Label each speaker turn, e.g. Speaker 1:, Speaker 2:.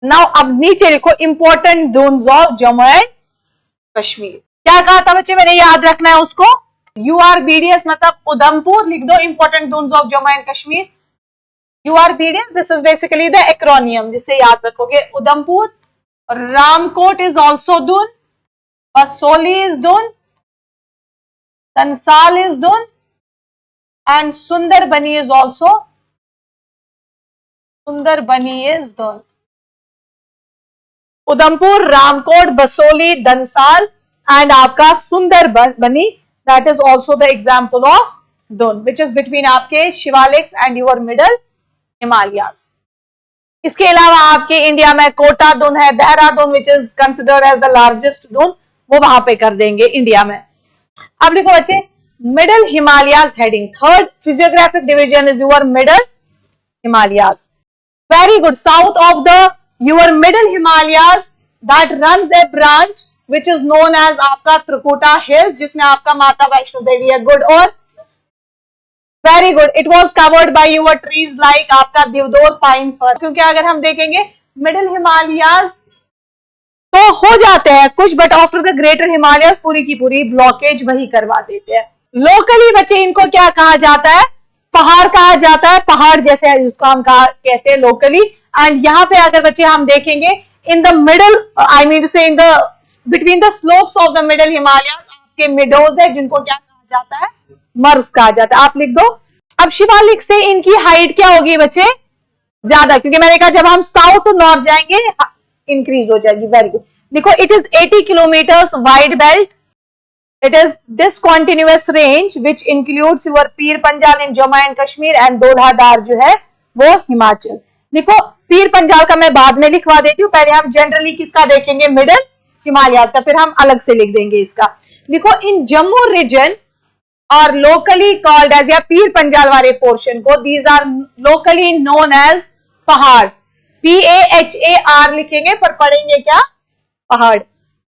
Speaker 1: Now अब नीचे लिखो important zones of Jammu and Kashmir. क्या कहा था बच्चे, मैंने याद रखना है उसको। URBDS मतलब उधमपुर, लिख दो important zones of Jammu and Kashmir. URBDS, this is basically the acronym जिसे याद रखोगे। Udhampur, Ramkot is also done, Basohli is done, Tansal is done and Sundarbani is also done. Udhampur, Ramkot, Basohli, Dansal and आपका Sundarbani, that is also the example of Dun, which is between आपके Shivaliks and your middle Himalayas. इसके अलावा आपके India में कोटा दून है, Dehradun which is considered as the largest Doon, वो वहां पे कर देंगे इंडिया में। अब लिखो बच्चे middle Himalayas heading, third physiographic division is your middle Himalayas. Very good. South of the your middle Himalayas that runs a branch which is known as आपका त्रिकुटा हिल्स, जिसमें आपका माता वैष्णो देवी है। गुड और very good. It was covered by your trees like आपका देवदार, pine, फर। क्योंकि अगर हम देखेंगे मिडल हिमालयाज तो हो जाते हैं कुछ, but after the greater Himalayas पूरी की पूरी ब्लॉकेज वही करवा देते हैं। लोकली बच्चे इनको क्या कहा जाता है, पहाड़ कहा जाता है, पहाड़ जैसे उसको हम कहते हैं लोकली। एंड यहाँ पे अगर बच्चे हम देखेंगे in the middle, I mean से in the between the slopes of the middle Himalayas आपके मिडोज है, जिनको क्या कहा जाता है, मर्स कहा जाता है। आप लिख दो। अब शिवालिक से इनकी हाइट क्या होगी बच्चे, ज्यादा, क्योंकि मैंने कहा जब हम साउथ टू नॉर्थ जाएंगे इंक्रीज हो जाएगी। Very good. देखो it is 80 kilometres wide belt. It is this continuous range which includes your Pir Panjal in Jammu and Kashmir and Dhauladhar जो है वो हिमाचल। देखो पीर पंजाल का मैं बाद में लिखवा देती हूँ, पहले हम जनरली किसका देखेंगे, मिडल हिमालयाज का, फिर हम अलग से लिख देंगे इसका। देखो इन जम्मू रीजन और लोकली कॉल्ड एज, या पीर पंजाल वाले पोर्शन को, these are locally known as pahar. PAHAR लिखेंगे पर पढ़ेंगे क्या, पहाड़।